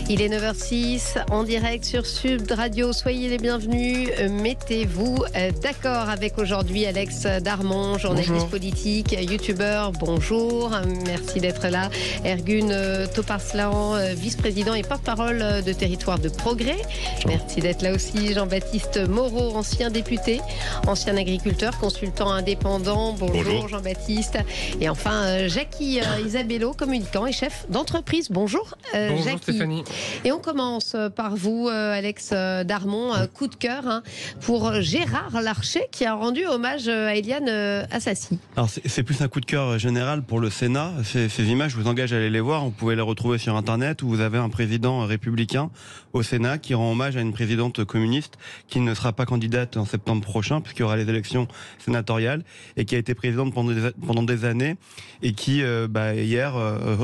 Il est 9h06 en direct sur Sud Radio. Soyez les bienvenus. Mettez-vous d'accord avec aujourd'hui Alex Darmon, journaliste politique, youtubeur. Bonjour, merci d'être là. Ergun Toparslan, vice-président et porte-parole de Territoire de Progrès. Merci d'être là aussi. Jean-Baptiste Moreau, ancien député, ancien agriculteur, consultant indépendant. Bonjour. Jean-Baptiste. Et enfin Jackie Isabello, communicant et chef d'entreprise. Bonjour Bonjour Jackie. Stéphanie. Et on commence par vous, Alex Darmon. Coup de cœur pour Gérard Larcher qui a rendu hommage à Éliane Assassi. Alors c'est plus un coup de cœur général pour le Sénat. Ces images, je vous engage à aller les voir. Vous pouvez les retrouver sur Internet où vous avez un président républicain au Sénat qui rend hommage à une présidente communiste qui ne sera pas candidate en septembre prochain puisqu'il y aura les élections sénatoriales et qui a été présidente pendant des années et qui hier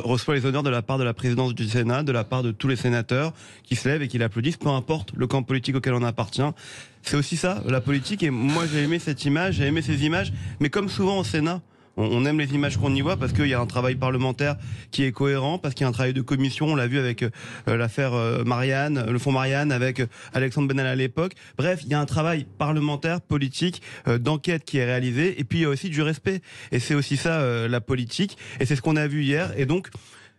reçoit les honneurs de la part de la présidence du Sénat, de la part de tous les sénateurs qui se lèvent et qui l'applaudissent, peu importe le camp politique auquel on appartient. C'est aussi ça, la politique. Et moi, j'ai aimé cette image, j'ai aimé ces images. Mais comme souvent au Sénat, on aime les images qu'on y voit parce qu'il y a un travail parlementaire qui est cohérent, parce qu'il y a un travail de commission. On l'a vu avec l'affaire Marianne, le fonds Marianne, avec Alexandre Benalla à l'époque. Bref, il y a un travail parlementaire, politique, d'enquête qui est réalisé. Et puis, il y a aussi du respect. Et c'est aussi ça, la politique. Et c'est ce qu'on a vu hier. Et donc,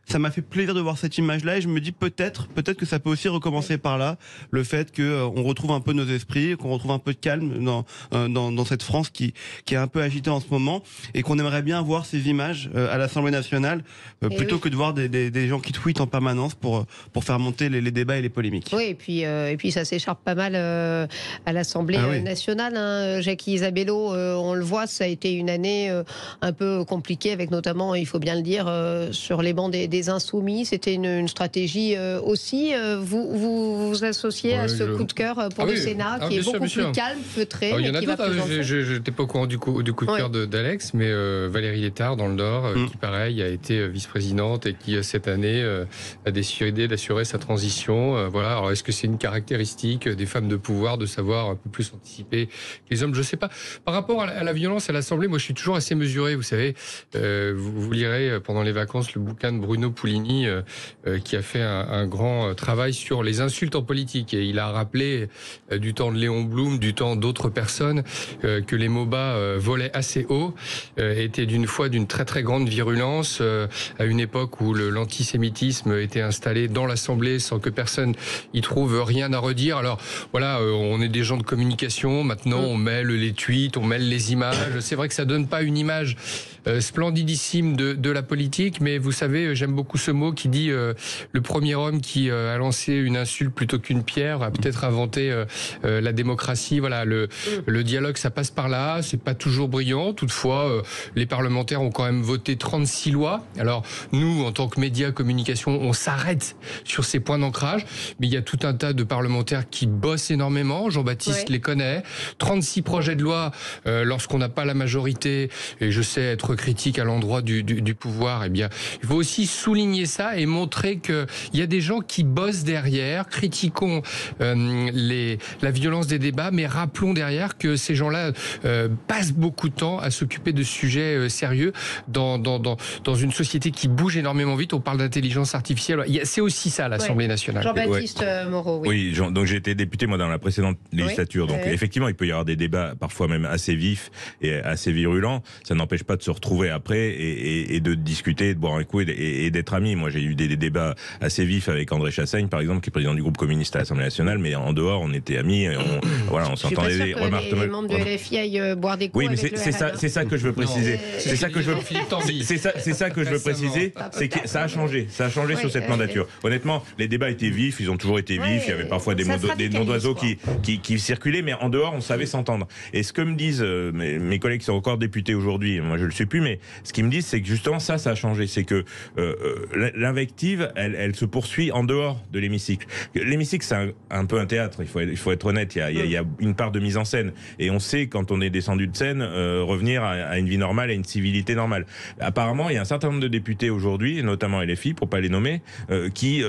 ça m'a fait plaisir de voir cette image-là et je me dis peut-être que ça peut aussi recommencer par là, le fait que on retrouve un peu nos esprits, qu'on retrouve un peu de calme dans cette France qui est un peu agitée en ce moment et qu'on aimerait bien voir ces images à l'Assemblée nationale plutôt que de voir des gens qui tweetent en permanence pour faire monter les débats et les polémiques. Oui, et puis ça s'écharpe pas mal à l'Assemblée nationale. Jackie Isabello, on le voit, ça a été une année un peu compliquée avec notamment, il faut bien le dire, sur les bancs des Insoumis. C'était une stratégie aussi. Vous associez à ce coup de cœur pour le Sénat qui est beaucoup plus calme, feutré. Il y en a d'autres. Je n'étais pas au courant du coup de cœur d'Alex, mais Valérie Létard dans le Nord, qui pareil a été vice-présidente et qui cette année a décidé d'assurer sa transition. Voilà. Alors est-ce que c'est une caractéristique des femmes de pouvoir de savoir un peu plus anticiper que les hommes? Je ne sais pas. Par rapport à la violence à l'Assemblée, moi je suis toujours assez mesuré. Vous savez, vous lirez pendant les vacances le bouquin de Bruno Poulini qui a fait un grand travail sur les insultes en politique et il a rappelé du temps de Léon Blum, du temps d'autres personnes que les mots bas volaient assez haut, étaient d'une très très grande virulence à une époque où l'antisémitisme était installé dans l'Assemblée sans que personne y trouve rien à redire. Alors voilà, on est des gens de communication, maintenant on mêle les tweets, on mêle les images. C'est vrai que ça donne pas une image splendidissime de la politique, mais vous savez, j'aime beaucoup ce mot qui dit le premier homme qui a lancé une insulte plutôt qu'une pierre a peut-être inventé la démocratie. Voilà, le dialogue, ça passe par là. C'est pas toujours brillant. Toutefois, les parlementaires ont quand même voté 36 lois. Alors nous, en tant que médias, communication, on s'arrête sur ces points d'ancrage. Mais il y a tout un tas de parlementaires qui bossent énormément. Jean-Baptiste les connaît. 36 projets de loi lorsqu'on n'a pas la majorité. Et je sais être critique à l'endroit du pouvoir. Eh bien, il faut aussi souligner ça et montrer qu'il y a des gens qui bossent derrière. Critiquons la violence des débats, mais rappelons derrière que ces gens-là passent beaucoup de temps à s'occuper de sujets sérieux dans une société qui bouge énormément vite. On parle d'intelligence artificielle. C'est aussi ça, l'Assemblée nationale. Jean-Baptiste Moreau, oui, donc j'ai été député, moi, dans la précédente législature. Donc, effectivement, il peut y avoir des débats parfois même assez vifs et assez virulents. Ça n'empêche pas de se retrouver après et de discuter, de boire un coup et d'être amis. Moi, j'ai eu des débats assez vifs avec André Chassaigne, par exemple, qui est président du groupe communiste à l'Assemblée nationale, mais en dehors, on était amis, on s'entendait. Je suis pas sûre que les membres de LFI aillent boire des coups. Oui, mais c'est ça que je veux préciser. C'est ça que je veux préciser, c'est que ça a changé sur cette mandature. Honnêtement, les débats étaient vifs, ils ont toujours été vifs, il y avait parfois des noms d'oiseaux qui circulaient, mais en dehors, on savait s'entendre. Et ce que me disent mes collègues qui sont encore députés aujourd'hui, moi je le suis plus, mais ce qu'ils me disent, c'est que justement ça a changé, c'est que l'invective, elle se poursuit en dehors de l'hémicycle. L'hémicycle, c'est un peu un théâtre, il faut être honnête, il y a une part de mise en scène, et on sait, quand on est descendu de scène, revenir à une vie normale, à une civilité normale. Apparemment, il y a un certain nombre de députés aujourd'hui, notamment LFI, pour pas les nommer, qui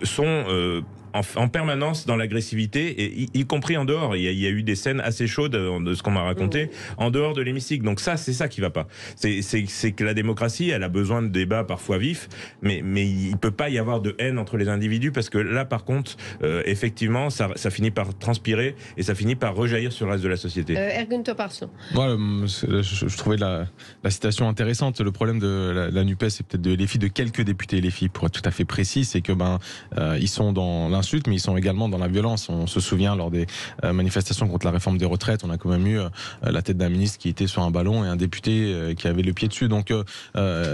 sont en permanence dans l'agressivité, et y compris en dehors. Il y a eu des scènes assez chaudes de ce qu'on m'a raconté en dehors de l'hémicycle. Donc ça, c'est ça qui va pas. C'est que la démocratie, elle a besoin de débats parfois vifs, mais il peut pas y avoir de haine entre les individus, parce que là, par contre, effectivement, ça finit par transpirer et ça finit par rejaillir sur le reste de la société. Ergun Toparslan. Moi, je trouvais la citation intéressante. Le problème de la NUPES, c'est peut-être de LFI, de quelques députés LFI, pour être tout à fait précis, c'est que ils sont dans l'insulte, mais ils sont également dans la violence. On se souvient lors des manifestations contre la réforme des retraites, on a quand même eu la tête d'un ministre qui était sur un ballon et un député qui avait le pied dessus. Donc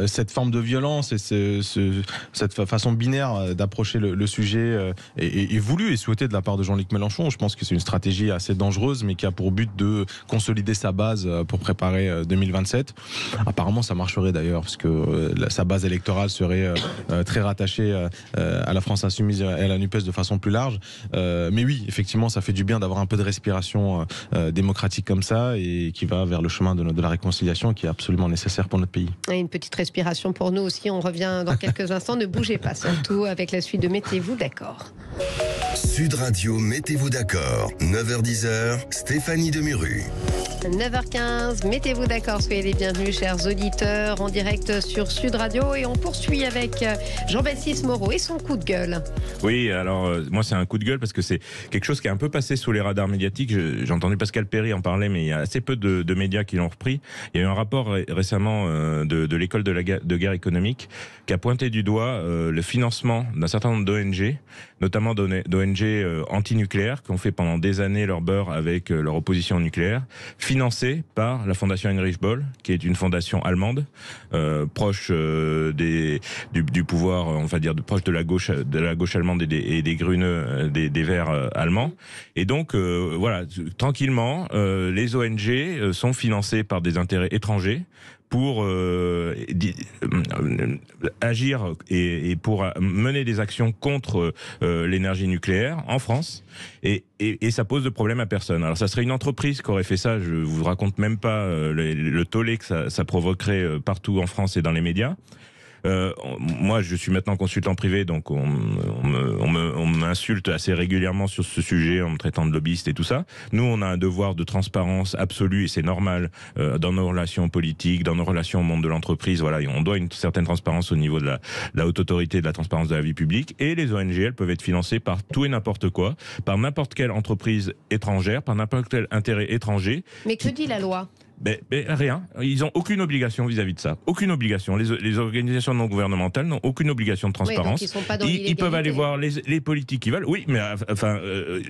cette forme de violence et cette façon binaire d'approcher le sujet est voulue et souhaitée de la part de Jean-Luc Mélenchon. Je pense que c'est une stratégie assez dangereuse, mais qui a pour but de consolider sa base pour préparer 2027. Apparemment, ça marcherait d'ailleurs, parce que sa base électorale serait très rattachée à la France Insoumise et à la NUPES de façon plus large. Mais oui, effectivement, ça fait du bien d'avoir un peu de respiration démocratique comme ça, et qui va vers le chemin de la réconciliation, qui est absolument nécessaire pour notre pays. Et une petite respiration pour nous aussi. On revient dans quelques instants. Ne bougez pas, surtout avec la suite de Mettez-vous d'accord. Sud Radio, Mettez-vous d'accord. 9h-10h, Stéphanie Demuru. 9h15, mettez-vous d'accord, soyez les bienvenus, chers auditeurs, en direct sur Sud Radio. Et on poursuit avec Jean-Baptiste Moreau et son coup de gueule. Oui, alors moi c'est un coup de gueule parce que c'est quelque chose qui est un peu passé sous les radars médiatiques. J'ai entendu Pascal Perry en parler, mais il y a assez peu de médias qui l'ont repris. Il y a eu un rapport récemment de l'école de guerre économique qui a pointé du doigt le financement d'un certain nombre d'ONG, notamment d'ONG anti-nucléaires, qui ont fait pendant des années leur beurre avec leur opposition au nucléaire, financée par la fondation Heinrich Böll, qui est une fondation allemande, proche du pouvoir, on va dire, proche de la gauche allemande et des Grüne, des Verts allemands. Et donc, voilà, tranquillement, les ONG sont financées par des intérêts étrangers pour agir et pour mener des actions contre l'énergie nucléaire en France, et ça pose de problème à personne. Alors ça serait une entreprise qui aurait fait ça, je vous raconte même pas le tollé que ça provoquerait partout en France et dans les médias. Moi, je suis maintenant consultant privé, donc on m'insulte assez régulièrement sur ce sujet en me traitant de lobbyiste et tout ça. Nous, on a un devoir de transparence absolue, et c'est normal dans nos relations politiques, dans nos relations au monde de l'entreprise. Voilà, on doit une certaine transparence au niveau de la haute autorité de la transparence de la vie publique. Et les ONG, elles peuvent être financées par tout et n'importe quoi, par n'importe quelle entreprise étrangère, par n'importe quel intérêt étranger. Mais que dit la loi ? Rien. Ils n'ont aucune obligation vis-à-vis de ça. Aucune obligation. Les organisations non gouvernementales n'ont aucune obligation de transparence. Oui, donc ils sont pas dans ils peuvent aller voir les politiques qui veulent. Oui, mais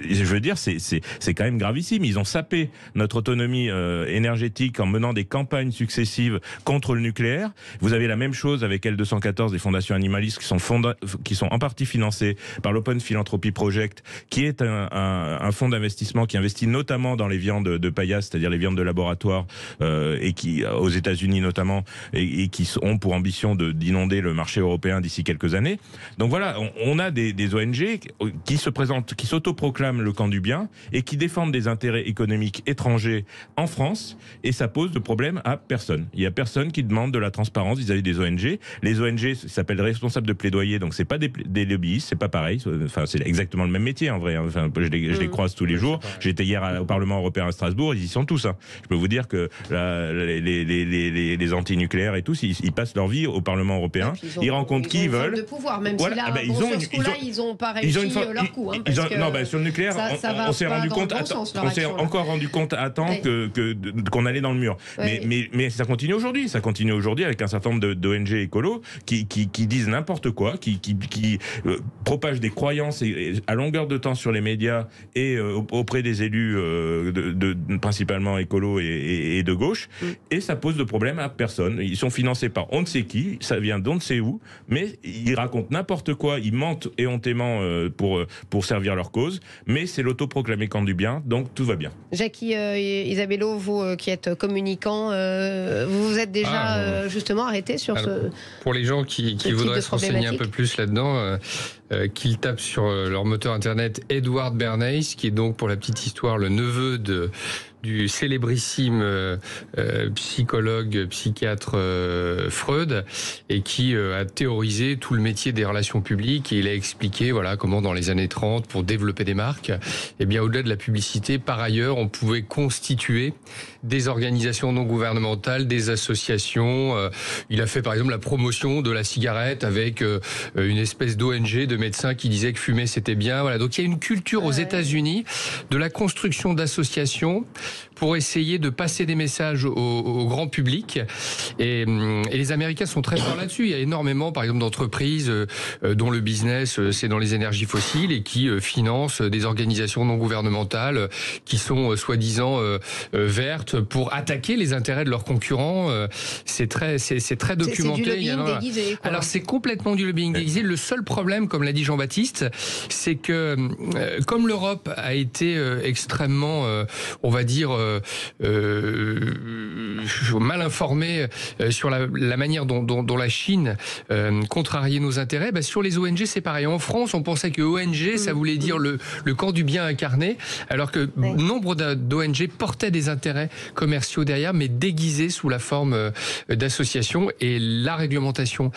je veux dire, c'est quand même gravissime. Ils ont sapé notre autonomie énergétique en menant des campagnes successives contre le nucléaire. Vous avez la même chose avec L214, des fondations animalistes qui sont en partie financées par l'Open Philanthropy Project, qui est un fonds d'investissement qui investit notamment dans les viandes de paillasse, c'est-à-dire les viandes de laboratoire, et qui, aux États-Unis notamment, et qui ont pour ambition d'inonder le marché européen d'ici quelques années. Donc voilà, on a des ONG qui se présentent, qui s'autoproclament le camp du bien et qui défendent des intérêts économiques étrangers en France, et ça pose de problème à personne. Il y a personne qui demande de la transparence vis-à-vis des ONG. Les ONG s'appellent responsables de plaidoyer, donc c'est pas des lobbyistes, c'est pas pareil. Enfin, c'est exactement le même métier en vrai. Enfin, je les croise tous les jours. J'étais hier au Parlement européen à Strasbourg, ils y sont tous. Je peux vous dire que les anti-nucléaires et tous, ils passent leur vie au Parlement européen. Ils rencontrent qui ils veulent. De pouvoir, même voilà. Si là, sur ce coup-là, ils n'ont pas réussi leur coup. Sur le nucléaire, on s'est rendu compte. On s'est encore rendu compte à temps qu'on allait dans le mur. Ouais. Mais ça continue aujourd'hui. Ça continue aujourd'hui avec un certain nombre d'ONG écolos qui disent n'importe quoi, qui propagent des croyances à longueur de temps sur les médias et auprès des élus principalement écolos et de gauche, et ça pose de problème à personne. Ils sont financés par on ne sait qui, ça vient d'on ne sait où, mais ils racontent n'importe quoi, ils mentent éhontément pour servir leur cause, mais c'est l'autoproclamé camp du bien, donc tout va bien. Jackie Isabello, vous qui êtes communicant, vous vous êtes déjà justement arrêté sur ce... Pour les gens qui voudraient se renseigner un peu plus là-dedans, qu'ils tapent sur leur moteur internet Edward Bernays, qui est donc, pour la petite histoire, le neveu du du célébrissime psychologue, psychiatre Freud, et qui a théorisé tout le métier des relations publiques, et il a expliqué comment dans les années 30, pour développer des marques, au-delà de la publicité, par ailleurs, on pouvait constituer des organisations non gouvernementales, des associations. Il a fait par exemple la promotion de la cigarette avec une espèce d'ONG de médecins qui disaient que fumer c'était bien. Donc il y a une culture aux États-Unis de la construction d'associations pour essayer de passer des messages au grand public. Et les Américains sont très forts là-dessus. Il y a énormément, par exemple, d'entreprises dont le business, c'est dans les énergies fossiles et qui financent des organisations non gouvernementales qui sont soi-disant vertes pour attaquer les intérêts de leurs concurrents. C'est très documenté. C'est du lobbying déguisé, quoi. Alors, c'est complètement du lobbying déguisé. Le seul problème, comme l'a dit Jean-Baptiste, c'est que comme l'Europe a été extrêmement, on va dire, mal informée sur la manière dont la Chine contrariait nos intérêts, sur les ONG, c'est pareil. En France, on pensait que ONG, ça voulait dire le camp du bien incarné, alors que nombre d'ONG portaient des intérêts commerciaux derrière, mais déguisés sous la forme d'associations. Et la réglementation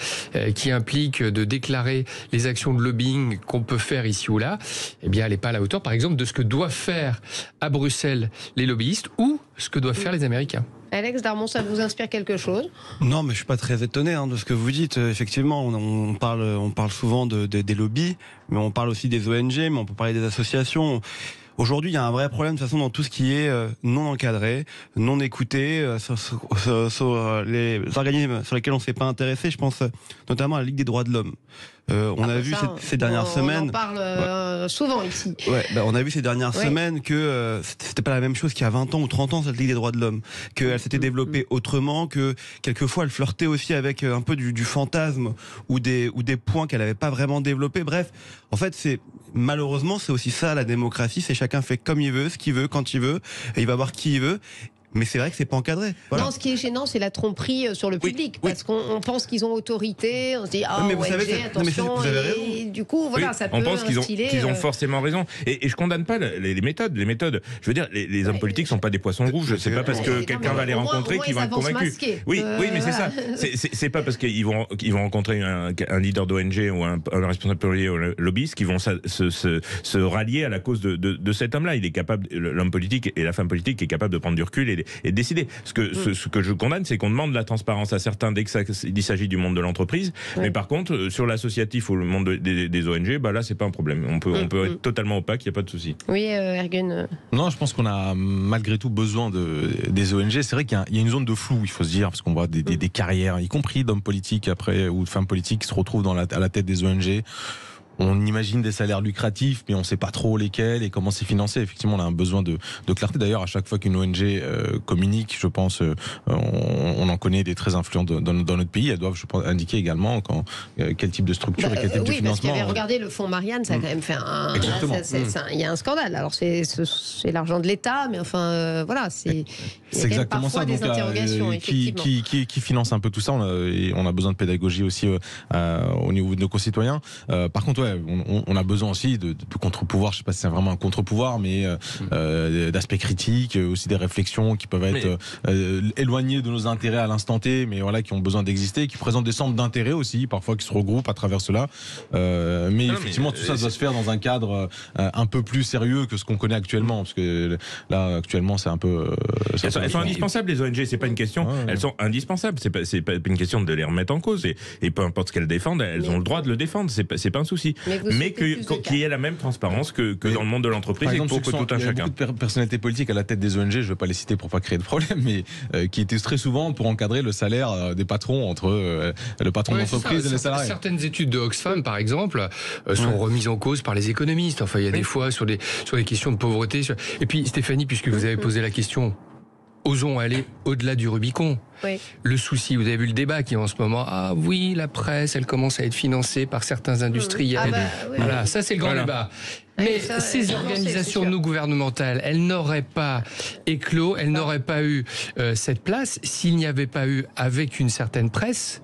qui implique de déclarer les actions de lobbying qu'on peut faire ici ou là, elle n'est pas à la hauteur, par exemple, de ce que doivent faire à Bruxelles les lobbyistes ou ce que doivent faire les Américains. Alex Darmon, ça vous inspire quelque chose? Non, mais je suis pas très étonné de ce que vous dites. Effectivement, on parle souvent des lobbies, mais on parle aussi des ONG, mais on peut parler des associations. Aujourd'hui, il y a un vrai problème de toute façon dans tout ce qui est non encadré, non écouté, sur les organismes sur lesquels on ne s'est pas intéressé. Je pense notamment à la Ligue des droits de l'homme. On a vu ces dernières semaines. On en parle souvent ici. On a vu ces dernières semaines que c'était pas la même chose qu'il y a 20 ans ou 30 ans, cette Ligue des droits de l'homme. Qu'elle s'était développée autrement, que quelquefois elle flirtait aussi avec un peu du fantasme ou des points qu'elle n'avait pas vraiment développés. Bref, en fait, malheureusement, c'est aussi ça la démocratie, c'est chacun fait comme il veut, ce qu'il veut, quand il veut, et il va voir qui il veut. Mais c'est vrai que c'est pas encadré. Voilà. Non, ce qui est gênant, c'est la tromperie sur le public, parce qu'on pense qu'ils ont autorité, on se dit mais vous savez, attention, vous avez raison. Et du coup, ça peut on pense qu'ils ont forcément raison. Et je condamne pas les méthodes. Je veux dire, les hommes politiques sont pas des poissons rouges. C'est pas parce que quelqu'un va les rencontrer qu'ils vont être convaincus. Oui, mais c'est ça. C'est pas parce qu'ils vont rencontrer un leader d'ONG ou un responsable lobbyiste qu'ils vont se rallier à la cause de cet homme-là. Il est capable, l'homme politique et la femme politique est capable de prendre du recul et décider. Ce que je condamne, c'est qu'on demande de la transparence à certains dès qu'il s'agit du monde de l'entreprise. Mais par contre, sur l'associatif ou le monde des ONG, là, c'est pas un problème. On peut être totalement opaque, il n'y a pas de souci. Oui, Ergun. Non, je pense qu'on a malgré tout besoin des ONG. C'est vrai qu'il y a une zone de flou, il faut se dire, parce qu'on voit des carrières, y compris d'hommes politiques après ou de femmes politiques qui se retrouvent à la tête des ONG. On imagine des salaires lucratifs, mais on ne sait pas trop lesquels et comment c'est financé. Effectivement, on a un besoin de clarté. D'ailleurs, à chaque fois qu'une ONG communique, je pense, on en connaît des très influents dans notre pays. Elles doivent, je pense, indiquer également quel type de structure et quel type de financement. Oui, parce qu'il avait regardé le fonds Marianne, ça a quand même fait il y a un scandale. Alors, c'est l'argent de l'État, mais enfin, voilà, c'est exactement ça. Des donc interrogations, qui finance un peu tout ça, on a besoin de pédagogie aussi au niveau de nos concitoyens. Par contre, on a besoin aussi de contre-pouvoir. Je ne sais pas si c'est vraiment un contre-pouvoir, mais d'aspects critiques, aussi des réflexions qui peuvent être éloignées de nos intérêts à l'instant T, mais qui ont besoin d'exister, qui présentent des centres d'intérêt aussi, parfois qui se regroupent à travers cela. Effectivement, tout ça doit se faire dans un cadre un peu plus sérieux que ce qu'on connaît actuellement, parce que là, actuellement, c'est un peu. Elles sont indispensables, les ONG. C'est pas une question. Elles sont indispensables. C'est pas une question de les remettre en cause. Et peu importe ce qu'elles défendent, elles ont le droit de le défendre. C'est pas un souci. Mais qu'il y ait la même transparence que dans le monde de l'entreprise, et pour que tout un chacun. Il y a beaucoup de personnalités politiques à la tête des ONG, je ne vais pas les citer pour pas créer de problème, mais qui étaient très souvent pour encadrer le salaire des patrons entre le patron d'entreprise et les salariés. Certaines études de Oxfam, par exemple, sont remises en cause par les économistes. Enfin, il y a des fois sur des questions de pauvreté. Et puis, Stéphanie, puisque vous avez posé la question, osons aller au-delà du Rubicon. Oui. Le souci, vous avez vu le débat qui est en ce moment. Ah oui, la presse, elle commence à être financée par certains industriels. Voilà, ça c'est le grand débat. Mais ces organisations non gouvernementales, elles n'auraient pas éclos, elles n'auraient pas eu cette place s'il n'y avait pas eu, avec une certaine presse,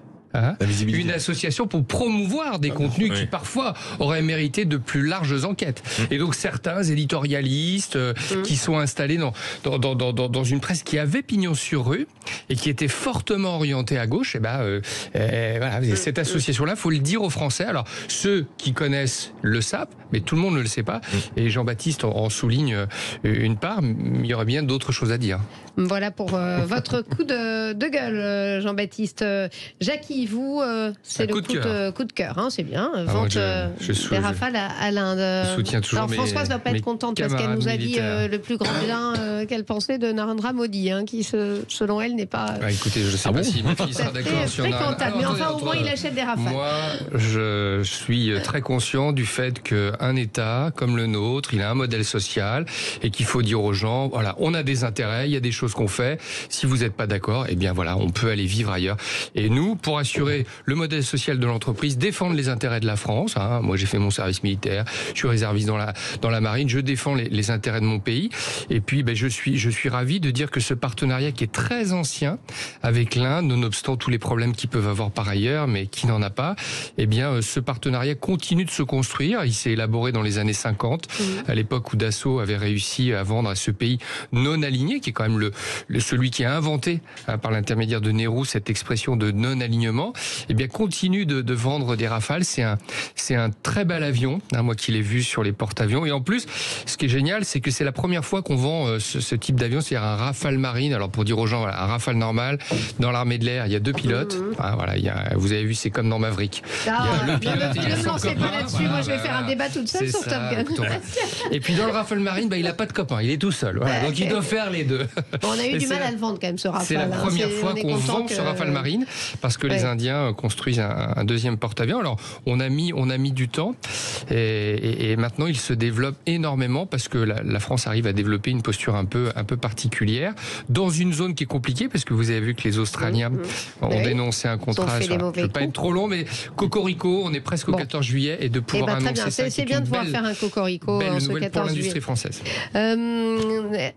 une association pour promouvoir des contenus qui parfois auraient mérité de plus larges enquêtes. Et donc certains éditorialistes qui sont installés dans une presse qui avait pignon sur rue et qui était fortement orientée à gauche, cette association-là, faut le dire aux Français. Alors ceux qui connaissent le savent, mais tout le monde ne le sait pas. Et Jean-Baptiste en souligne une part, mais il y aurait bien d'autres choses à dire. Voilà pour votre coup de gueule, Jean-Baptiste. Jackie, vous, c'est le coup de cœur, hein, c'est bien. Vente des rafales à l'Inde. Je soutiens toujours. Alors Françoise ne va pas être contente parce qu'elle nous a dit le plus grand bien qu'elle pensait de Narendra Modi, qui selon elle n'est pas. Écoutez, je ne sais pas si mon fils sera d'accord sur Narendra. Mais enfin, au moins, il achète des rafales. Moi, je suis très conscient du fait qu'un État comme le nôtre, il a un modèle social et qu'il faut dire aux gens, voilà, on a des intérêts, il y a des choses qu'on fait. Si vous n'êtes pas d'accord, eh bien voilà, on peut aller vivre ailleurs. Et nous, pour assurer le modèle social de l'entreprise, défendre les intérêts de la France. Moi, j'ai fait mon service militaire, je suis réserviste dans la marine, je défends les intérêts de mon pays. Et puis, je suis ravi de dire que ce partenariat qui est très ancien avec l'Inde, nonobstant tous les problèmes qu'ils peuvent avoir par ailleurs, mais qui n'en a pas, eh bien, ce partenariat continue de se construire. Il s'est élaboré dans les années 50, à l'époque où Dassault avait réussi à vendre à ce pays non aligné, qui est quand même celui qui a inventé, par l'intermédiaire de Nehru, cette expression de non-alignement. Eh bien, continue de vendre des Rafales. C'est un très bel avion, moi qui l'ai vu sur les porte-avions. Et en plus, ce qui est génial, c'est que c'est la première fois qu'on vend ce type d'avion, c'est-à-dire un Rafale marine. Alors pour dire aux gens, voilà, un Rafale normal, dans l'armée de l'air, il y a 2 pilotes. Vous avez vu, c'est comme dans Maverick. Ne me lancez pas là-dessus, moi je vais faire un débat toute seule sur Top Gun. Et puis dans le Rafale marine, il n'a pas de copain, il est tout seul. Voilà, donc il doit faire les deux. On a eu du mal à le vendre quand même, ce Rafale. C'est la première fois qu'on vend ce Rafale marine, parce que les Indiens construisent un deuxième porte-avions. Alors on a mis du temps, et maintenant il se développe énormément, parce que la France arrive à développer une posture un peu particulière, dans une zone qui est compliquée, parce que vous avez vu que les Australiens ont dénoncé un contrat. Je ne vais pas être trop long, mais cocorico, on est presque au 14 juillet, et de pouvoir annoncer ça. C'est bien de pouvoir faire un cocorico en ce 14 juillet. Pour l'industrie française.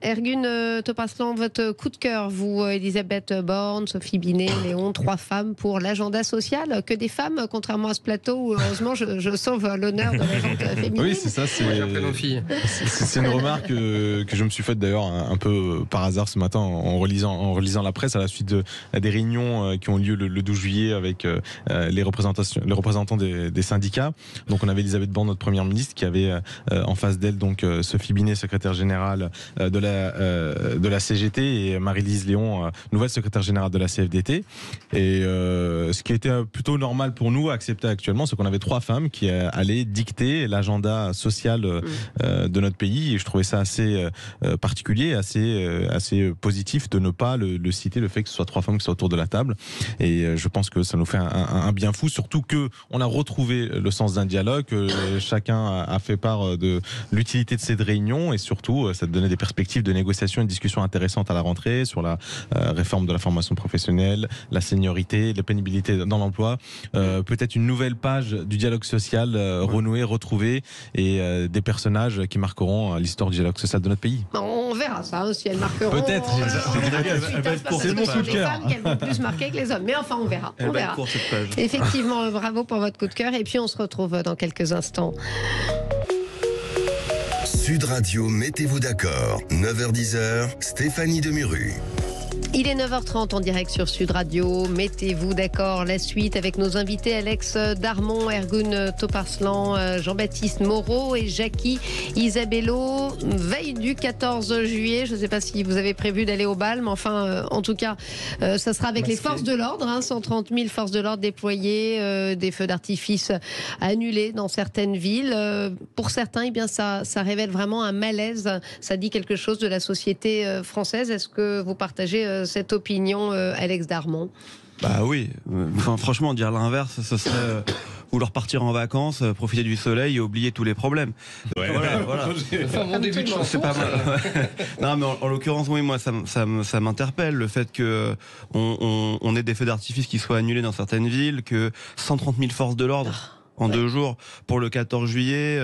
Ergun Topaslan, votre coup de cœur, vous, Elisabeth Borne, Sophie Binet, Léon, 3 femmes pour l'agenda social. Que des femmes, contrairement à ce plateau où, heureusement, je sauve l'honneur de l'agenda féminine. Oui, c'est ça. C'est une remarque que je me suis faite d'ailleurs un peu par hasard ce matin en relisant la presse à la suite des réunions qui ont lieu le 12 juillet avec les représentants des syndicats. Donc on avait Elisabeth Borne, notre première ministre, qui avait en face d'elle donc Sophie Binet, secrétaire générale de la CGT, et Marie-Lise Léon, nouvelle secrétaire générale de la CFDT. Et ce qui était plutôt normal pour nous à accepter actuellement, c'est qu'on avait 3 femmes qui allaient dicter l'agenda social de notre pays. Et je trouvais ça assez particulier, assez positif de ne pas le citer, le fait que ce soit 3 femmes qui soient autour de la table. Et je pense que ça nous fait un bien fou, surtout que on a retrouvé le sens d'un dialogue, que chacun a fait part de l'utilité de cette réunion, et surtout ça donnait des perspectives de négociation et de discussion intéressantes à la rentrée sur la réforme de la formation professionnelle, la seniorité, la pénibilité dans l'emploi, peut-être une nouvelle page du dialogue social renoué, retrouvé, et des personnages qui marqueront l'histoire du dialogue social de notre pays. On verra ça, si elles marqueront. Peut-être. C'est mon coup de cœur. Les femmes qu'elles vont plus marquer que les hommes, mais enfin on verra. Effectivement, bravo pour votre coup de cœur, et puis on se retrouve dans quelques instants. Sud Radio, mettez-vous d'accord. 9h-10h, Stéphanie Demuru. Il est 9h30 en direct sur Sud Radio. Mettez-vous d'accord. La suite avec nos invités Alex Darmon, Ergun Topaslan, Jean-Baptiste Moreau et Jackie Isabello. Veille du 14 juillet. Je ne sais pas si vous avez prévu d'aller au bal, mais enfin, en tout cas, ça sera avec les forces de l'ordre. 130 000 forces de l'ordre déployées, des feux d'artifice annulés dans certaines villes. Pour certains, eh bien, ça révèle vraiment un malaise. Ça dit quelque chose de la société française. Est-ce que vous partagez cette opinion, Alex Darmon? Bah oui, enfin, franchement, dire l'inverse, ce serait vouloir partir en vacances, profiter du soleil et oublier tous les problèmes. Ouais. Voilà. Enfin, mon début de chanson, c'est pas mal. Non, mais en l'occurrence, oui, moi, ça m'interpelle, le fait que on ait des feux d'artifice qui soient annulés dans certaines villes, que 130 000 forces de l'ordre. en 2 jours pour le 14 juillet.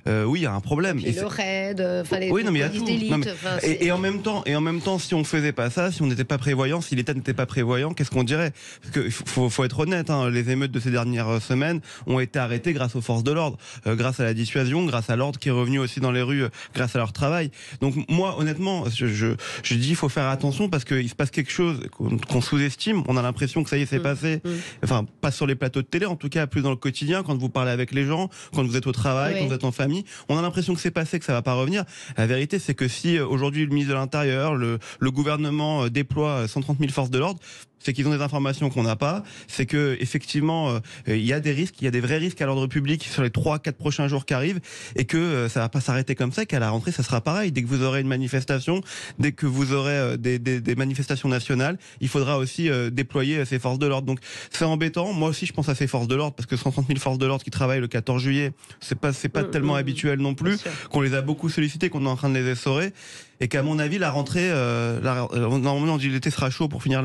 Oui, il y a un problème. Et le raid, les oui, non, mais il y a tout. d'élite. Et en même temps, si on faisait pas ça, si on n'était pas prévoyant, si l'État n'était pas prévoyant, qu'est-ce qu'on dirait? Parce que faut être honnête, les émeutes de ces dernières semaines ont été arrêtées grâce aux forces de l'ordre, grâce à la dissuasion, grâce à l'ordre qui est revenu aussi dans les rues, grâce à leur travail. Donc moi, honnêtement, je dis il faut faire attention parce qu'il se passe quelque chose qu'on sous-estime. On a l'impression que ça y est, c'est passé. Enfin, pas sur les plateaux de télé, en tout cas plus dans le quotidien, quand vous parlez avec les gens, quand vous êtes au travail, quand vous êtes en famille. On a l'impression que c'est passé, que ça va pas revenir. La vérité, c'est que si aujourd'hui le ministre de l'Intérieur, le gouvernement déploie 130 000 forces de l'ordre, c'est qu'ils ont des informations qu'on n'a pas, c'est que effectivement il y a des risques, il y a des vrais risques à l'ordre public sur les 3-4 prochains jours qui arrivent, et que ça va pas s'arrêter comme ça, qu'à la rentrée ça sera pareil. Dès que vous aurez une manifestation, dès que vous aurez des manifestations nationales, il faudra aussi déployer ces forces de l'ordre. Donc c'est embêtant. Moi aussi je pense à ces forces de l'ordre, parce que 130 000 forces de l'ordre qui travaillent le 14 juillet, c'est pas tellement habituel non plus, qu'on les a beaucoup sollicités, qu'on est en train de les essorer, et qu'à mon avis la rentrée, normalement on dit l'été sera chaud pour finir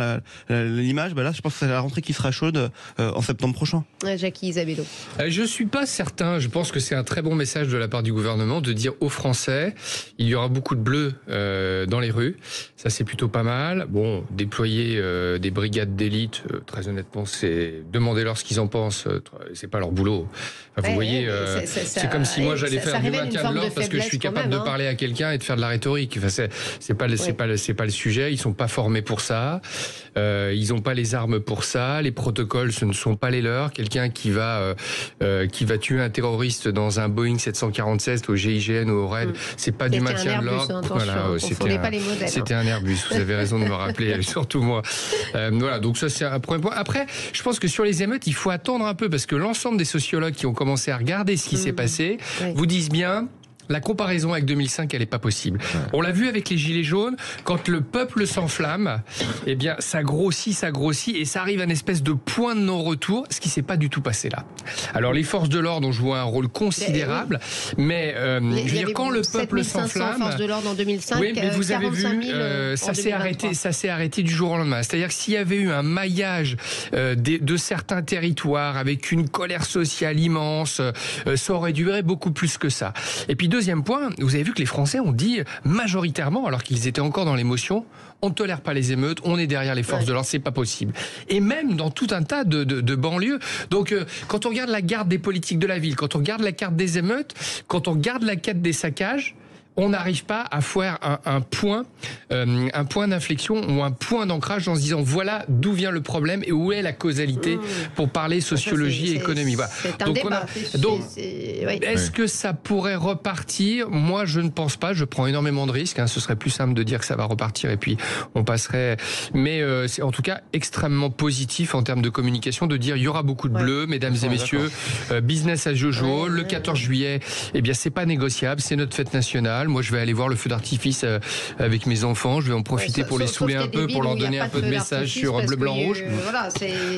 l'image, là je pense que c'est la rentrée qui sera chaude en septembre prochain. Jackie Isabello. Je suis pas certain, je pense que c'est un très bon message de la part du gouvernement de dire aux Français, il y aura beaucoup de bleus dans les rues, ça c'est plutôt pas mal. Bon, déployer des brigades d'élite, très honnêtement, c'est demandez-leur ce qu'ils en pensent, c'est pas leur boulot. Enfin, vous voyez, c'est comme si moi j'allais faire du maintien de l'ordre parce que je suis capable de parler à quelqu'un et de faire de la rhétorique. Enfin, c'est pas le sujet. Ils sont pas formés pour ça. Ils ont pas les armes pour ça. Les protocoles, ce ne sont pas les leurs. Quelqu'un qui va tuer un terroriste dans un Boeing 747 au GIGN ou au RAID, c'est pas du maintien de l'ordre. Voilà, c'était un Airbus. Vous avez raison de me rappeler, surtout moi. Voilà, donc ça c'est un premier point. Après, je pense que sur les émeutes, il faut attendre un peu parce que l'ensemble des sociologues qui ont commencé à regarder ce qui s'est passé vous disent bien. La comparaison avec 2005, elle n'est pas possible. On l'a vu avec les Gilets jaunes, quand le peuple s'enflamme, eh bien, ça grossit, et ça arrive à une espèce de point de non-retour, ce qui ne s'est pas du tout passé là. Alors, les forces de l'ordre ont joué un rôle considérable, mais je veux dire, quand le peuple s'enflamme... forces de l'ordre en 2005, oui, mais vous avez vu, ça s'est arrêté du jour au lendemain. C'est-à-dire que s'il y avait eu un maillage de certains territoires avec une colère sociale immense, ça aurait duré beaucoup plus que ça. Et puis, deuxième point, vous avez vu que les Français ont dit majoritairement, alors qu'ils étaient encore dans l'émotion, on ne tolère pas les émeutes, on est derrière les forces de l'ordre, c'est pas possible. Et même dans tout un tas de banlieues. Donc, quand on regarde la carte des politiques de la ville, quand on regarde la carte des émeutes, quand on regarde la carte des saccages, on n'arrive pas à faire un point d'inflexion ou un point d'ancrage en se disant voilà d'où vient le problème et où est la causalité pour parler sociologie et économie. Voilà. C'est un débat. Est-ce que ça pourrait repartir? Moi, je ne pense pas. Je prends énormément de risques. Ce serait plus simple de dire que ça va repartir et puis on passerait. Mais c'est en tout cas extrêmement positif en termes de communication de dire il y aura beaucoup de bleus, mesdames et messieurs. Business as usual. Le 14 juillet, eh bien, c'est pas négociable. C'est notre fête nationale. Moi, je vais aller voir le feu d'artifice avec mes enfants. Je vais en profiter pour les saouler un peu, pour leur donner un peu de message sur bleu, blanc, rouge.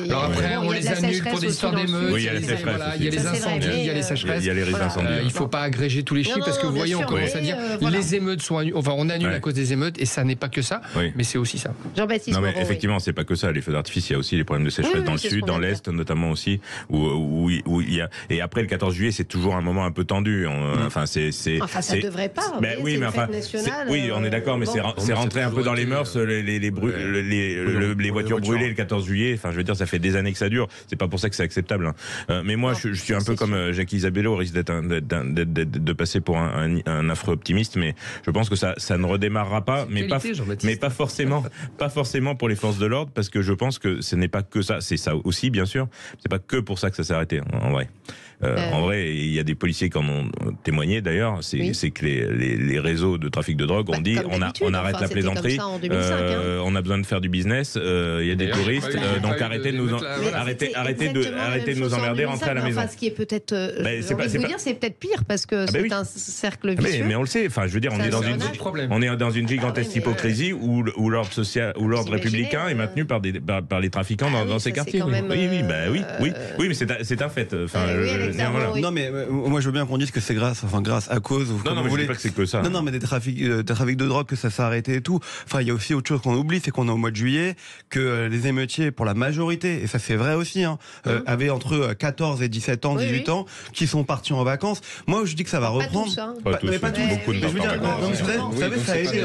Alors après, on les annule pour des histoires d'émeutes. Oui, il y a les sécheresses. Il y a les incendies, il y a les sécheresses. Il y a les risques d'incendie. Il ne faut pas agréger tous les chiffres parce que vous voyez, on commence à dire les émeutes sont annulées. Enfin, on annule à cause des émeutes et ça n'est pas que ça, mais c'est aussi ça. Jean-Baptiste. Non, mais effectivement, c'est pas que ça. Les feux d'artifice, il y a aussi les problèmes de sécheresse dans le sud, dans l'est notamment aussi, où il y a. Et après le 14 juillet, c'est toujours un moment un peu tendu. Enfin, ça devrait pas. Oui, mais enfin. Oui, on est d'accord, mais c'est rentré un peu dans les mœurs, les voitures brûlées le 14 juillet. Enfin, je veux dire, ça fait des années que ça dure. C'est pas pour ça que c'est acceptable. Mais moi, je suis un peu comme Jackie Isabello, au risque de passer pour un affreux optimiste, mais je pense que ça ne redémarrera pas, mais pas forcément pour les forces de l'ordre, parce que je pense que ce n'est pas que ça. C'est ça aussi, bien sûr. C'est pas que pour ça que ça s'est arrêté, en vrai. En vrai, il y a des policiers qui en ont témoigné d'ailleurs, c'est que les réseaux de trafic de drogue ont dit on arrête la plaisanterie, on a besoin de faire du business, il y a des touristes, donc arrêtez de nous emmerder, rentrez à la maison. Ce qui est peut-être, c'est peut-être pire parce que c'est un cercle vicieux. Mais on le sait, enfin je veux dire, on est dans une gigantesque hypocrisie où l'ordre social, où l'ordre républicain est maintenu par les trafiquants dans ces quartiers. Oui, mais c'est un fait. Enfin, Non, mais moi je veux bien qu'on dise que c'est grâce à cause. Non, mais je dis pas que c'est que ça. Non, mais des trafics de drogue, que ça s'est arrêté et tout. Enfin, il y a aussi autre chose qu'on oublie, c'est qu'on est au mois de juillet, que les émeutiers, pour la majorité, et ça c'est vrai aussi, avaient entre 14 et 17 ans, 18 ans, qui sont partis en vacances. Moi, je dis que ça va reprendre. Pas tous, beaucoup de vous savez, ça a aidé.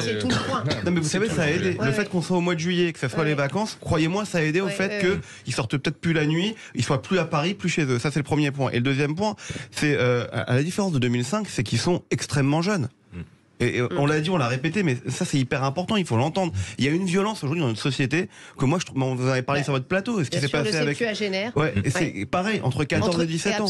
Non, mais vous savez, ça a aidé. Le fait qu'on soit au mois de juillet, que ça soit les vacances, croyez-moi, ça a aidé au fait qu'ils sortent peut-être plus la nuit, ils soient plus à Paris, plus chez eux. Ça, c'est le premier point. Et le deuxième point, c'est à la différence de 2005, c'est qu'ils sont extrêmement jeunes. Et on l'a dit, on l'a répété, mais ça c'est hyper important, il faut l'entendre. Il y a une violence aujourd'hui dans notre société que moi, vous en avez parlé sur votre plateau, ce qui s'est passé avec... et c'est pareil, entre 14 et 17 ans.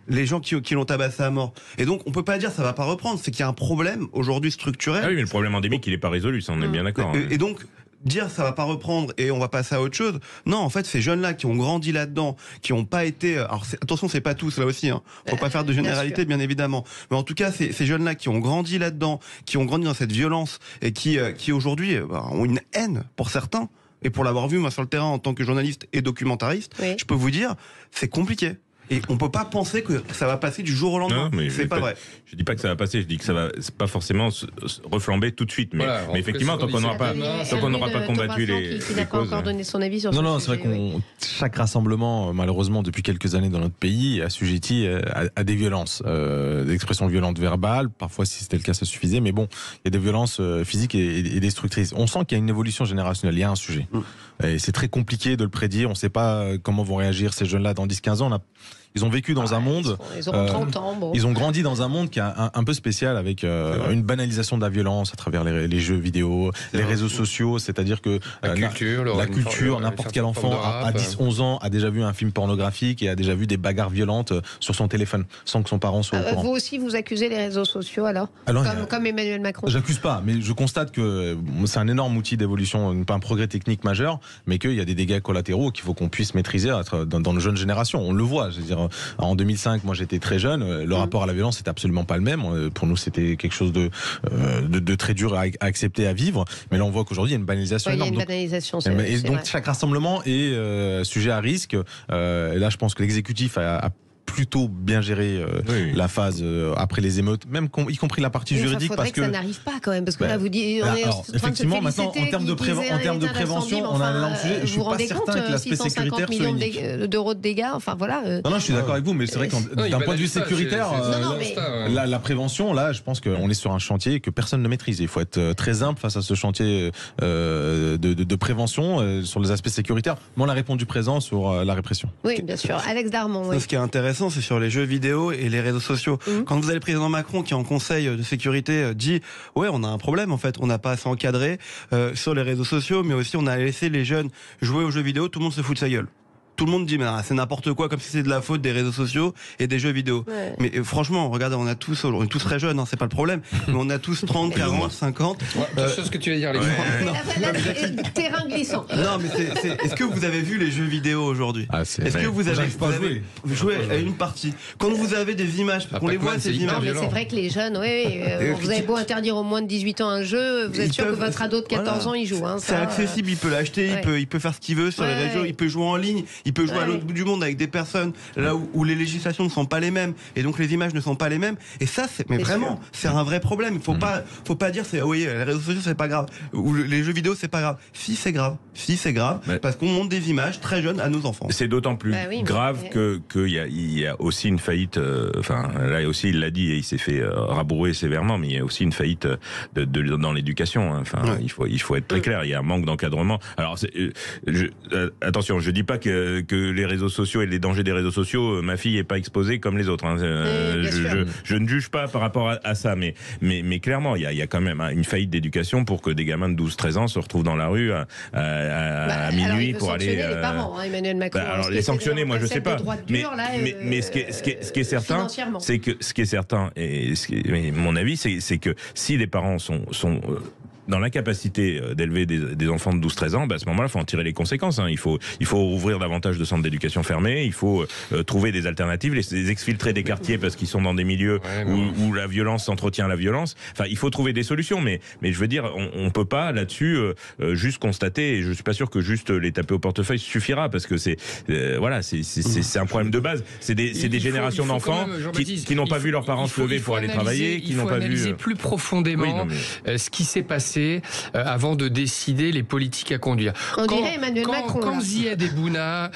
Les gens qui l'ont tabassé à mort. Et donc, on peut pas dire ça va pas reprendre, c'est qu'il y a un problème aujourd'hui structurel. Ah oui, mais le problème endémique, il est pas résolu, ça on est bien d'accord. Et donc, dire ça va pas reprendre et on va passer à autre chose. Non, en fait, ces jeunes-là qui ont grandi là-dedans, qui ont pas été... Alors, attention, c'est pas tous là aussi. Faut pas faire de généralité, bien évidemment. Mais en tout cas, ces jeunes-là qui ont grandi là-dedans, qui ont grandi dans cette violence et qui aujourd'hui ont une haine pour certains. Et pour l'avoir vu, moi, sur le terrain, en tant que journaliste et documentariste, je peux vous dire, c'est compliqué. Et on peut pas penser que ça va passer du jour au lendemain. C'est pas vrai. Je dis pas que ça va passer. Je dis que ça va pas forcément reflamber tout de suite. Mais, mais effectivement, tant qu'on n'aura pas combattu les qui n'a pas encore donné son avis sur ce sujet. C'est vrai qu'on chaque rassemblement, malheureusement, depuis quelques années dans notre pays, est assujetti à des violences, des expressions violentes verbales. Parfois, si c'était le cas, ça suffisait. Mais bon, il y a des violences physiques et destructrices. On sent qu'il y a une évolution générationnelle. Il y a un sujet. Et c'est très compliqué de le prédire. On ne sait pas comment vont réagir ces jeunes-là dans 10-15 ans. Ils ont vécu dans un monde. Ils ont 30 ans. Bon. Ils ont grandi dans un monde qui est un peu spécial avec une banalisation de la violence à travers les jeux vidéo, les réseaux sociaux. C'est-à-dire que la culture, n'importe quel enfant à 10-11 ans a déjà vu un film pornographique et a déjà vu des bagarres violentes sur son téléphone sans que son parent soit au courant. Vous aussi, vous accusez les réseaux sociaux alors comme Emmanuel Macron. J'accuse pas, mais je constate que c'est un énorme outil d'évolution, pas un progrès technique majeur, mais qu'il y a des dégâts collatéraux qu'il faut qu'on puisse maîtriser dans nos jeunes générations. On le voit, je veux dire. En 2005, moi j'étais très jeune, le rapport à la violence c'était absolument pas le même. Pour nous c'était quelque chose de très dur à accepter, à vivre. Mais là on voit qu'aujourd'hui il y a une banalisation énorme. Il y a une banalisation. Et donc chaque rassemblement est sujet à risque. Et là je pense que l'exécutif a plutôt bien géré la phase après les émeutes, même y compris la partie juridique, parce que ça n'arrive pas quand même, parce que là vous dites effectivement maintenant en termes de prévention, on a un énorme sujet. Je suis pas certain que l'aspect sécuritaire soit unique. 650 millions d'euros de dégâts, enfin voilà. Non, je suis d'accord avec vous, mais c'est vrai que d'un point de vue sécuritaire, la prévention, là, je pense qu'on est sur un chantier que personne ne maîtrise. Il faut être très humble face à ce chantier de prévention sur les aspects sécuritaires. Mais on a répondu présent sur la répression. Oui, bien sûr. Alex Darmon. Ce qui est intéressant, c'est sur les jeux vidéo et les réseaux sociaux. Quand vous avez le président Macron qui en conseil de sécurité dit on a un problème en fait, on n'a pas assez encadré sur les réseaux sociaux, mais aussi on a laissé les jeunes jouer aux jeux vidéo, tout le monde se fout de sa gueule. Tout le monde dit mais c'est n'importe quoi, comme si c'était de la faute des réseaux sociaux et des jeux vidéo. Mais franchement, regardez, on est tous très jeunes, c'est pas le problème, mais on a tous 30, 40, 50. C'est ce que tu veux dire, les terrain glissant. Non, mais est-ce que vous avez vu les jeux vidéo aujourd'hui? Est-ce que vous avez joué à une partie? Quand vous avez des images, qu'on les voit ces images. Non, mais c'est vrai que les jeunes, vous avez beau interdire au moins de 18 ans un jeu, vous êtes sûr que votre ado de 14 ans il joue. C'est accessible, il peut l'acheter, il peut faire ce qu'il veut sur les réseaux, il peut jouer en ligne. Il peut jouer à l'autre bout du monde avec des personnes là où les législations ne sont pas les mêmes et donc les images ne sont pas les mêmes. Et ça, c'est un vrai problème. Il faut pas dire les réseaux sociaux c'est pas grave ou les jeux vidéo c'est pas grave. Si c'est grave, parce qu'on montre des images très jeunes à nos enfants. C'est d'autant plus grave qu'il y a aussi une faillite. Enfin là aussi il l'a dit et il s'est fait rabrouer sévèrement, mais il y a aussi une faillite dans l'éducation. Enfin il faut être très clair. Il y a un manque d'encadrement. Alors attention, je dis pas que les réseaux sociaux et les dangers des réseaux sociaux, ma fille est pas exposée comme les autres. Je ne juge pas par rapport à ça, mais clairement, il y a quand même une faillite d'éducation pour que des gamins de 12-13 ans se retrouvent dans la rue à minuit pour aller. Les parents, Emmanuel Macron. Alors les sanctionner, moi je sais pas. Mais ce qui est certain, c'est que ce qui est certain et mon avis, c'est que si les parents sont dans l'incapacité d'élever des enfants de 12-13 ans, à ce moment-là, il faut en tirer les conséquences. Il faut ouvrir davantage de centres d'éducation fermés, il faut trouver des alternatives, les exfiltrer des quartiers parce qu'ils sont dans des milieux où la violence entretient la violence. Enfin, il faut trouver des solutions, mais je veux dire, on peut pas là-dessus juste constater, et je suis pas sûr que juste les taper au portefeuille suffira, parce que c'est un problème de base. C'est des générations d'enfants qui n'ont pas vu leurs parents se lever pour aller travailler, qui n'ont pas vu... Il faut analyser plus profondément ce qui s'est passé avant de décider les politiques à conduire. On dirait Emmanuel Macron. Quand Ziad et Bouna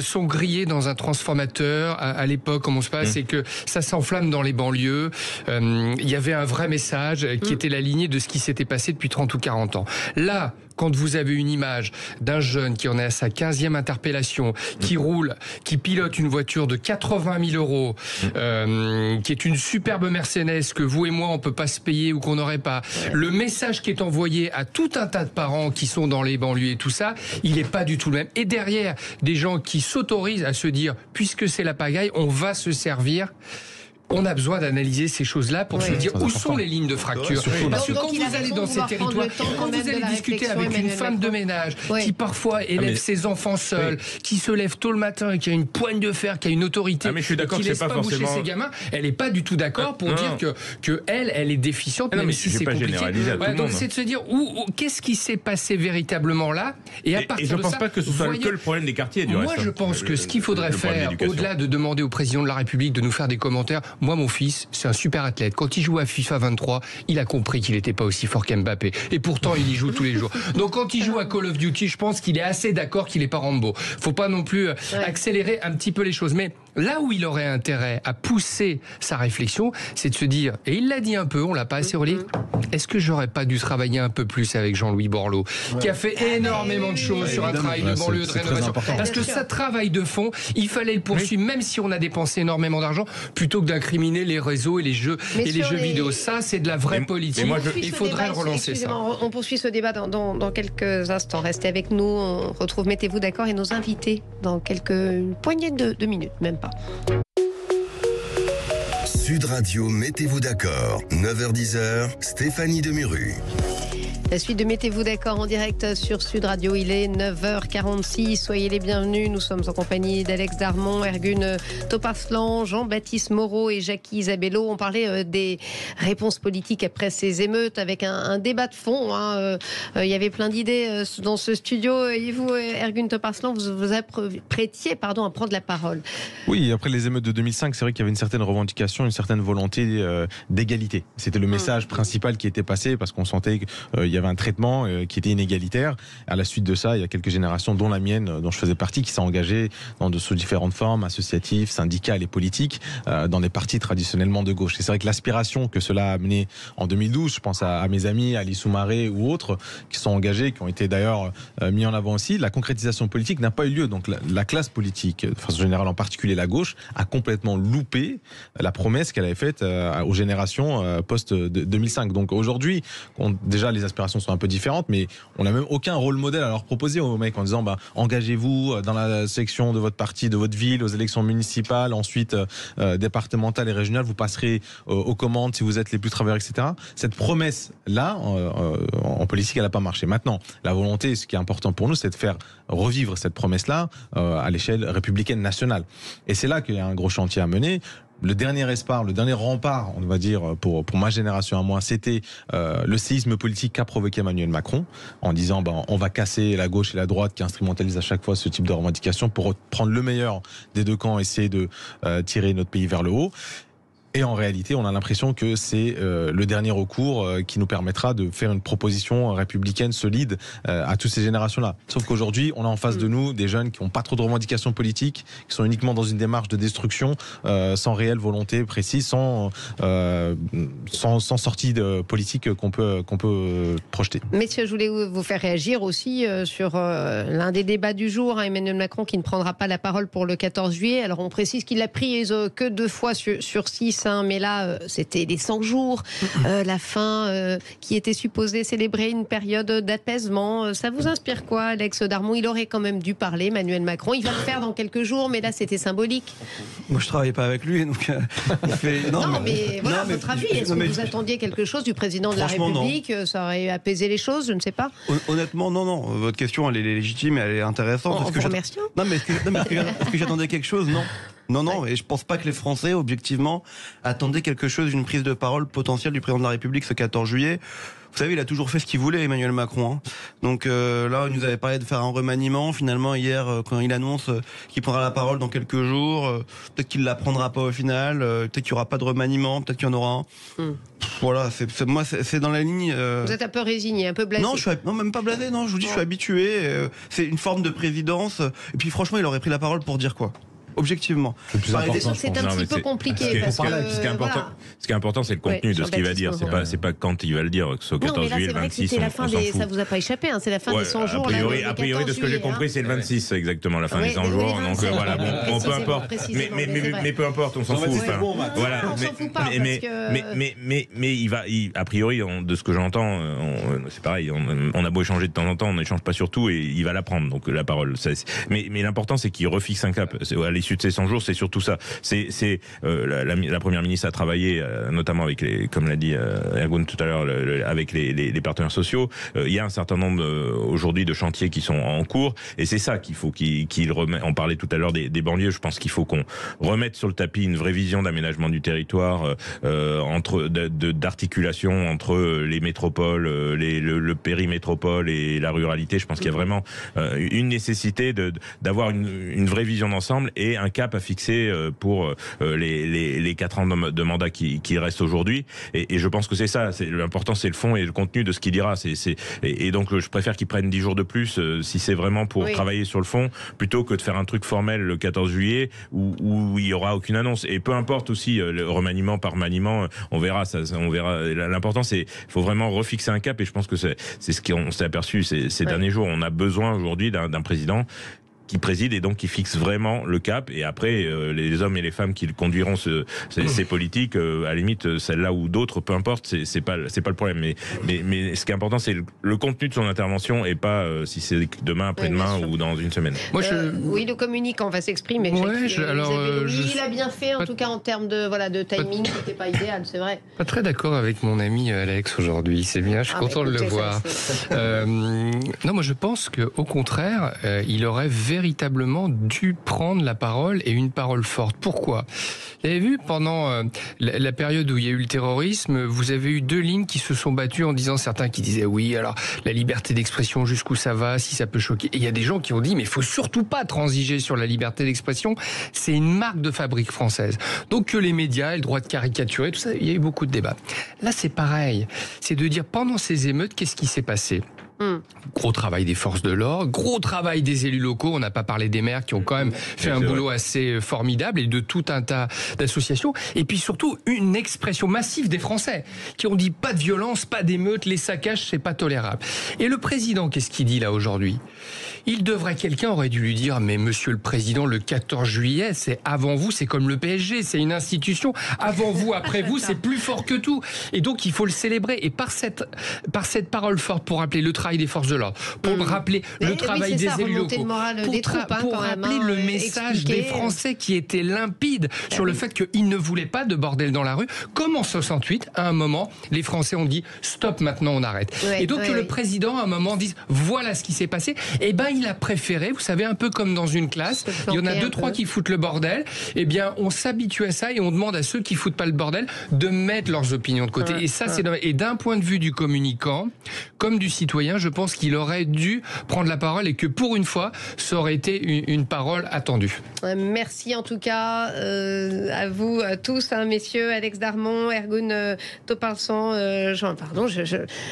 sont grillés dans un transformateur à l'époque, comment se passe, c'est que ça s'enflamme dans les banlieues. Il y avait un vrai message qui était la lignée de ce qui s'était passé depuis 30 ou 40 ans. Là, quand vous avez une image d'un jeune qui en est à sa 15e interpellation, qui roule, qui pilote une voiture de 80 000 euros, qui est une superbe Mercedes que vous et moi on peut pas se payer ou qu'on n'aurait pas, le message qui est envoyé à tout un tas de parents qui sont dans les banlieues et tout ça, il est pas du tout le même. Et derrière, des gens qui s'autorisent à se dire, puisque c'est la pagaille, on va se servir. On a besoin d'analyser ces choses-là pour se dire où sont les lignes de fracture. Parce que quand vous allez dans ces territoires, quand vous allez discuter avec une femme de ménage qui parfois élève ses enfants seuls, qui se lève tôt le matin, qui a une poigne de fer, qui a une autorité, qui ne laisse pas bouger ses gamins, elle n'est pas du tout d'accord pour dire que elle est déficiente, même si c'est compliqué. Donc c'est de se dire qu'est-ce qui s'est passé véritablement là, et à partir de ça, je ne pense pas que ce soit que le problème des quartiers. Moi, je pense que ce qu'il faudrait faire, au-delà de demander au président de la République de nous faire des commentaires, moi, mon fils, c'est un super athlète. Quand il joue à FIFA 23, il a compris qu'il n'était pas aussi fort qu'Mbappé. Et pourtant, il y joue tous les jours. Donc, quand il joue à Call of Duty, je pense qu'il est assez d'accord qu'il n'est pas Rambo. Faut pas non plus accélérer un petit peu les choses. Mais là où il aurait intérêt à pousser sa réflexion, c'est de se dire, et il l'a dit un peu, on l'a pas assez relayé, est-ce que j'aurais pas dû travailler un peu plus avec Jean-Louis Borloo, qui a fait énormément de choses sur un travail de banlieue, de rénovation. Parce que ça travail de fond, il fallait le poursuivre, même si on a dépensé énormément d'argent, plutôt que d'incriminer les réseaux et les jeux vidéo. Ça, c'est de la vraie politique. Il faudrait relancer ça. On poursuit ce débat dans quelques instants. Restez avec nous. On retrouve Mettez-vous d'accord et nos invités dans une poignée de minutes, même pas. Sud Radio, Mettez-vous d'accord. 9h-10h, Stéphanie Demuru. La suite de Mettez-vous d'accord en direct sur Sud Radio, il est 9h46. Soyez les bienvenus. Nous sommes en compagnie d'Alex Darmon, Ergun Toparslan, Jean-Baptiste Moreau et Jackie Isabello. On parlait des réponses politiques après ces émeutes avec un débat de fond. Il y avait plein d'idées dans ce studio. Et vous, Ergun Toparslan, vous apprêtiez à prendre la parole. Oui, après les émeutes de 2005, c'est vrai qu'il y avait une certaine revendication, une certaine volonté d'égalité. C'était le message principal qui était passé, parce qu'on sentait qu'il y avait un traitement qui était inégalitaire. À la suite de ça, il y a quelques générations, dont la mienne, dont je faisais partie, qui s'est engagée sous différentes formes, associatives, syndicales et politiques, dans des partis traditionnellement de gauche. Et c'est vrai que l'aspiration que cela a amené en 2012, je pense à mes amis, Ali Soumaré ou autres, qui sont engagés, qui ont été d'ailleurs mis en avant aussi, la concrétisation politique n'a pas eu lieu. Donc la classe politique, de façon générale, en particulier la gauche, a complètement loupé la promesse qu'elle avait faite aux générations post-2005. Donc aujourd'hui, déjà les aspirations sont un peu différentes, mais on n'a même aucun rôle modèle à leur proposer aux mecs en disant engagez-vous dans la section de votre parti, de votre ville, aux élections municipales, ensuite départementales et régionales, vous passerez aux commandes si vous êtes les plus travailleurs, etc. Cette promesse-là, en politique, elle n'a pas marché. Maintenant, la volonté, ce qui est important pour nous, c'est de faire revivre cette promesse-là à l'échelle républicaine nationale. Et c'est là qu'il y a un gros chantier à mener. Le dernier espoir, le dernier rempart, on va dire, pour ma génération à moi, c'était le séisme politique qu'a provoqué Emmanuel Macron, en disant on va casser la gauche et la droite qui instrumentalisent à chaque fois ce type de revendication pour prendre le meilleur des deux camps et essayer de tirer notre pays vers le haut. Et en réalité, on a l'impression que c'est le dernier recours qui nous permettra de faire une proposition républicaine solide à toutes ces générations-là. Sauf qu'aujourd'hui, on a en face de nous des jeunes qui n'ont pas trop de revendications politiques, qui sont uniquement dans une démarche de destruction, sans réelle volonté précise, sans sortie de politique qu'on peut projeter. Messieurs, je voulais vous faire réagir aussi sur l'un des débats du jour, Emmanuel Macron qui ne prendra pas la parole pour le 14 juillet. Alors on précise qu'il l'a pris que 2 fois sur 6 justice, hein, mais là, c'était les 100 jours, la fin qui était supposée célébrer une période d'apaisement. Ça vous inspire quoi, Alex Darmon? Il aurait quand même dû parler, Emmanuel Macron. Il va le faire dans quelques jours, mais là, c'était symbolique. Moi, je travaille pas avec lui, donc il fait... Non, mais voilà, votre avis, est-ce que vous attendiez quelque chose du président de la République? Non. Ça aurait apaisé les choses, je ne sais pas. Honnêtement, non. Votre question, elle est légitime, elle est intéressante. En vous remerciant. Non, mais est-ce que j'attendais quelque chose? Non, et je pense pas que les Français, objectivement, attendaient quelque chose d'une prise de parole potentielle du président de la République ce 14 juillet. Vous savez, il a toujours fait ce qu'il voulait, Emmanuel Macron. Hein. Donc là, il nous avait parlé de faire un remaniement. Finalement, hier, quand il annonce qu'il prendra la parole dans quelques jours, peut-être qu'il la prendra pas au final. Peut-être qu'il y aura pas de remaniement. Peut-être qu'il y en aura un. Voilà, c'est dans la ligne. Vous êtes un peu résigné, un peu blasé. Non, même pas blasé. Non, je vous dis, je suis habitué. C'est une forme de présidence. Et puis, franchement, il aurait pris la parole pour dire quoi? Objectivement. C'est un petit peu compliqué. Ce qui est important, c'est le contenu de ce qu'il va dire. C'est pas quand il va le dire, que ce soit 14 juillet, le 26, on s'en fout. Ça vous a pas échappé, hein, c'est la fin des 100 jours. A priori, de ce que j'ai compris, c'est le 26, exactement, la fin des 100 jours. Donc voilà, bon, peu importe. Mais peu importe, on s'en fout. Voilà, on s'en fout pas. Mais il va, a priori, de ce que j'entends, c'est pareil, on a beau échanger de temps en temps, on n'échange pas sur tout et il va la prendre, donc la parole. Mais l'important, c'est qu'il refixe un cap. À l'issue de ces 100 jours, c'est surtout ça. La première ministre a travaillé, notamment avec comme l'a dit Ergun tout à l'heure, avec les partenaires sociaux. Il y a un certain nombre aujourd'hui de chantiers qui sont en cours, et c'est ça qu'il faut qu'il remette. On parlait tout à l'heure des banlieues. Je pense qu'il faut qu'on remette sur le tapis une vraie vision d'aménagement du territoire, d'articulation entre les métropoles, le périmétropole et la ruralité. Je pense qu'il y a vraiment une nécessité d'avoir une vraie vision d'ensemble et un cap à fixer pour les 4 ans de mandat qui restent aujourd'hui. Et je pense que c'est ça. L'important, c'est le fond et le contenu de ce qu'il dira. Et donc, je préfère qu'il prenne 10 jours de plus si c'est vraiment pour travailler sur le fond, plutôt que de faire un truc formel le 14 juillet où il y aura aucune annonce. Et peu importe aussi le remaniement par maniement, on verra. L'important, c'est faut vraiment refixer un cap. Et je pense que c'est ce qu'on s'est aperçu ces derniers jours. On a besoin aujourd'hui d'un président qui préside et donc qui fixe vraiment le cap, et après les hommes et les femmes qui conduiront ces politiques, à la limite celle-là ou d'autres, peu importe, c'est pas le problème, mais ce qui est important, c'est le contenu de son intervention et pas si c'est demain, après-demain ou dans une semaine. Oui, le communicant va s'exprimer. Il a bien fait, en tout cas en termes de timing, c'était pas idéal, c'est vrai. Pas très d'accord avec mon ami Alex aujourd'hui, c'est bien, je suis content de le voir. Non, moi je pense qu'au contraire, il aurait véritablement dû prendre la parole, et une parole forte. Pourquoi ? Vous avez vu, pendant la période où il y a eu le terrorisme, vous avez eu 2 lignes qui se sont battues en disant, certains qui disaient oui, alors la liberté d'expression, jusqu'où ça va, si ça peut choquer. Et il y a des gens qui ont dit, mais il faut surtout pas transiger sur la liberté d'expression, c'est une marque de fabrique française. Donc que les médias aient le droit de caricaturer, tout ça, il y a eu beaucoup de débats. Là, c'est pareil. C'est de dire, pendant ces émeutes, qu'est-ce qui s'est passé ? Gros travail des forces de l'ordre, gros travail des élus locaux. On n'a pas parlé des maires qui ont quand même fait un boulot assez formidable, et de tout un tas d'associations. Et puis surtout, une expression massive des Français qui ont dit pas de violence, pas d'émeute, les saccages, c'est pas tolérable. Et le président, qu'est-ce qu'il dit là aujourd'hui ? Quelqu'un aurait dû lui dire, mais monsieur le président, le 14 juillet, c'est avant vous, c'est comme le PSG, c'est une institution. Avant vous, après vous, c'est plus fort que tout. Et donc, il faut le célébrer. Et par cette parole forte, pour rappeler le travail des forces de l'ordre, pour rappeler le travail des élus locaux, pour rappeler le message des Français qui était limpide sur le fait qu'ils ne voulaient pas de bordel dans la rue. Comme en 68, à un moment, les Français ont dit stop, maintenant on arrête. Et donc que le président, à un moment, dise voilà ce qui s'est passé. Et ben il a préféré, vous savez, un peu comme dans une classe, il y en a 2-3 qui foutent le bordel. Eh bien, on s'habitue à ça et on demande à ceux qui foutent pas le bordel de mettre leurs opinions de côté. Et ça, c'est dommage. Et d'un point de vue du communicant, comme du citoyen, je pense qu'il aurait dû prendre la parole, et que pour une fois, ça aurait été une parole attendue. Merci en tout cas à vous tous, messieurs, Alex Darmon, Ergun Topalsan,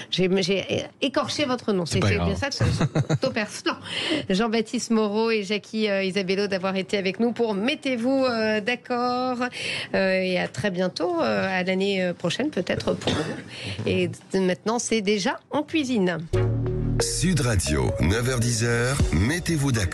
j'ai écorché votre nom, c'est bien ça, Topalsan, Jean-Baptiste Moreau et Jackie Isabello d'avoir été avec nous pour Mettez-vous d'accord, et à très bientôt, à l'année prochaine peut-être pour vous. Et maintenant, c'est déjà en cuisine. Sud Radio, 9h-10h, Mettez-vous d'accord.